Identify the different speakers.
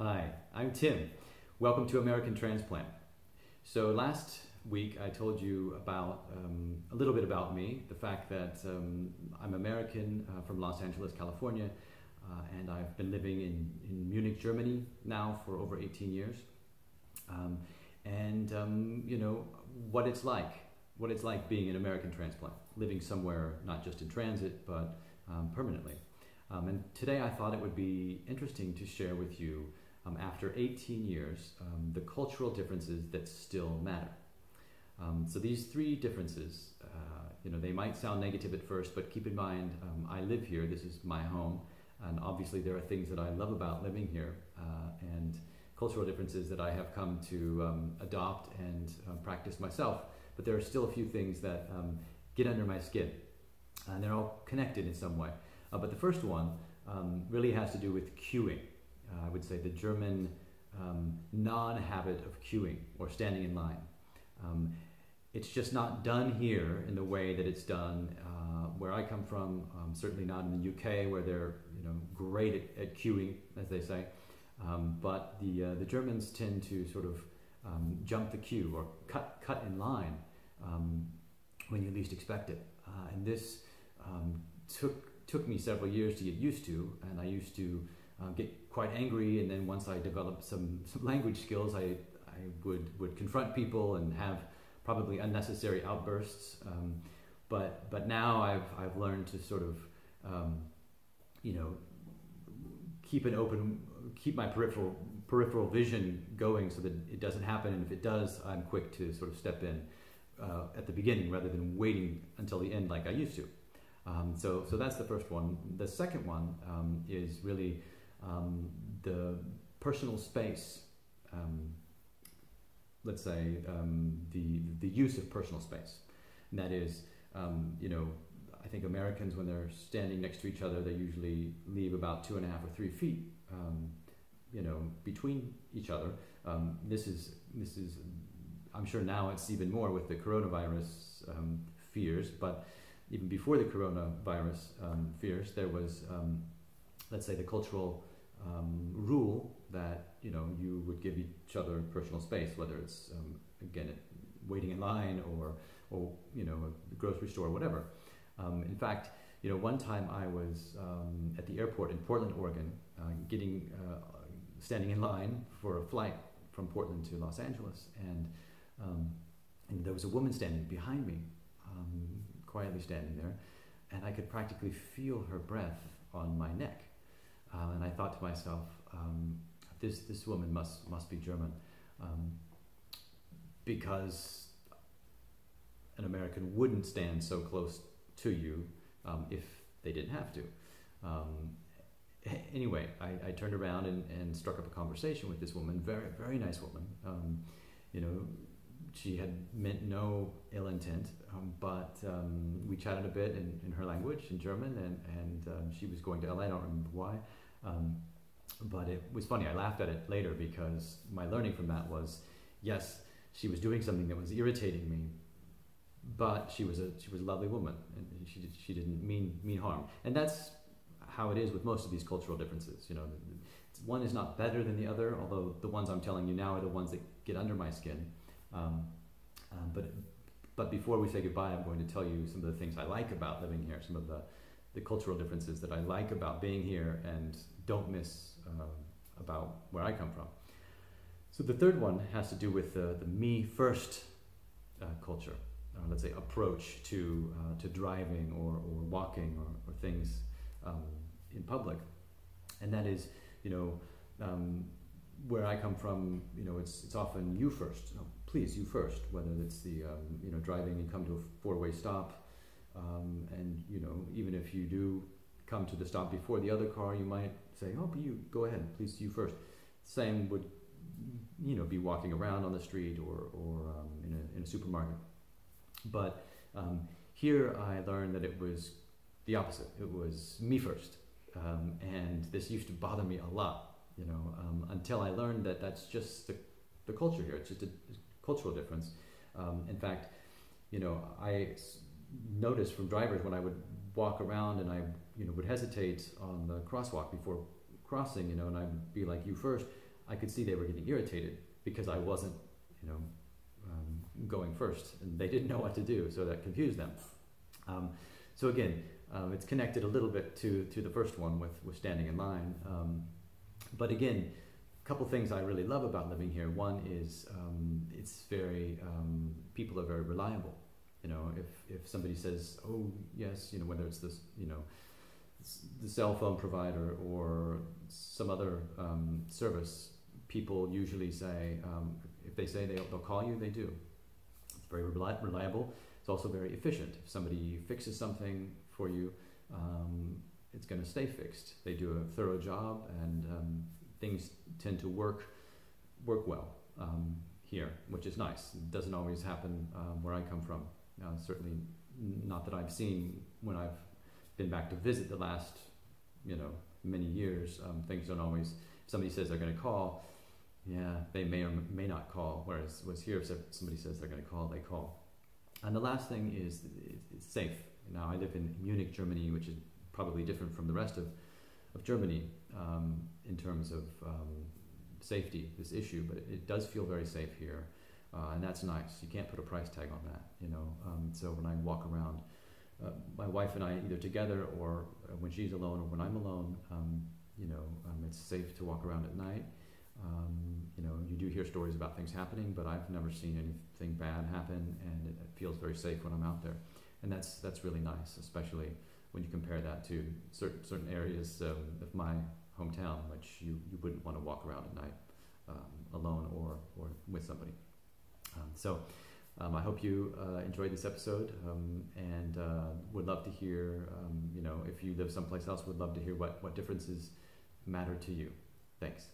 Speaker 1: Hi, I'm Tim. Welcome to American Transplant. So last week I told you about a little bit about me, the fact that I'm American from Los Angeles, California, and I've been living in Munich, Germany now for over 18 years. You know, what it's like being an American transplant, living somewhere not just in transit, but permanently. And today I thought it would be interesting to share with you, after 18 years, the cultural differences that still matter. So these three differences, you know, they might sound negative at first, but keep in mind, I live here, this is my home, and obviously there are things that I love about living here, and cultural differences that I have come to adopt and practice myself, but there are still a few things that get under my skin, and they're all connected in some way. But the first one really has to do with queuing. I would say the German non-habit of queuing or standing in line. It's just not done here in the way that it's done where I come from, certainly not in the UK where they're great at queuing, as they say. But the Germans tend to sort of jump the queue or cut in line when you least expect it. And this took me several years to get used to, and I used to get quite angry, and then once I developed some language skills, I would confront people and have probably unnecessary outbursts. But now I've learned to sort of keep my peripheral vision going so that it doesn't happen, and if it does, I'm quick to sort of step in at the beginning rather than waiting until the end like I used to. So that's the first one. The second one is really the personal space. Let's say the use of personal space. And that is, I think Americans, when they're standing next to each other, they usually leave about 2.5 or 3 feet, between each other. This is. I'm sure now it's even more with the coronavirus fears, but even before the coronavirus fears, there was, let's say, the cultural rule that you would give each other personal space, whether it's again waiting in line or a grocery store or whatever. In fact, one time I was at the airport in Portland, Oregon, standing in line for a flight from Portland to Los Angeles, and there was a woman standing behind me, quietly standing there, and I could practically feel her breath on my neck. And I thought to myself, this woman must be German, because an American wouldn't stand so close to you if they didn't have to. Anyway, I turned around and struck up a conversation with this woman, very, very nice woman. She had meant no ill intent, but we chatted a bit in her language, in German, and she was going to LA, I don't remember why. But it was funny, I laughed at it later because my learning from that was, yes, she was doing something that was irritating me, but she was a lovely woman, and she didn't mean harm. And that's how it is with most of these cultural differences. One is not better than the other, although the ones I'm telling you now are the ones that get under my skin. But before we say goodbye, I'm going to tell you some of the things I like about living here, some of the cultural differences that I like about being here and don't miss about where I come from. So the third one has to do with the me first culture, let's say approach to driving or walking or things in public. And that is, where I come from, it's often you first. Please, you first. Whether it's the driving and come to a 4-way stop, and even if you do come to the stop before the other car, you might say, "Oh, but you go ahead, please, you first." Same would be walking around on the street or in a supermarket. But here I learned that it was the opposite. It was me first, and this used to bother me a lot. Until I learned that that's just the culture here. It's just a cultural difference. In fact, I noticed from drivers when I would walk around and I would hesitate on the crosswalk before crossing, and I'd be like, you first, I could see they were getting irritated because I wasn't, going first, and they didn't know what to do, so that confused them. So again, it's connected a little bit to the first one with standing in line. But again, a couple things I really love about living here. One is it's very, people are very reliable. If somebody says, oh yes, whether it's this, the cell phone provider or some other service, people usually say, if they say they'll call you, they do. It's very reliable. It's also very efficient. If somebody fixes something for you, it's going to stay fixed. They do a thorough job, and things tend to work well here, which is nice. It doesn't always happen where I come from. Certainly not that I've seen when I've been back to visit the last, many years. Things don't always. If somebody says they're going to call, yeah, they may or may not call. Whereas here, if somebody says they're going to call, they call. And the last thing is it's safe. Now I live in Munich, Germany, which is probably different from the rest of Germany in terms of safety, this issue, but it does feel very safe here, and that's nice. You can't put a price tag on that, so when I walk around, my wife and I, either together or when she's alone or when I'm alone, it's safe to walk around at night. You do hear stories about things happening, but I've never seen anything bad happen, and it feels very safe when I'm out there. And that's really nice, especially when you compare that to certain areas of my hometown, which you wouldn't want to walk around at night alone or with somebody. I hope you enjoyed this episode, and would love to hear, if you live someplace else, would love to hear what differences matter to you. Thanks.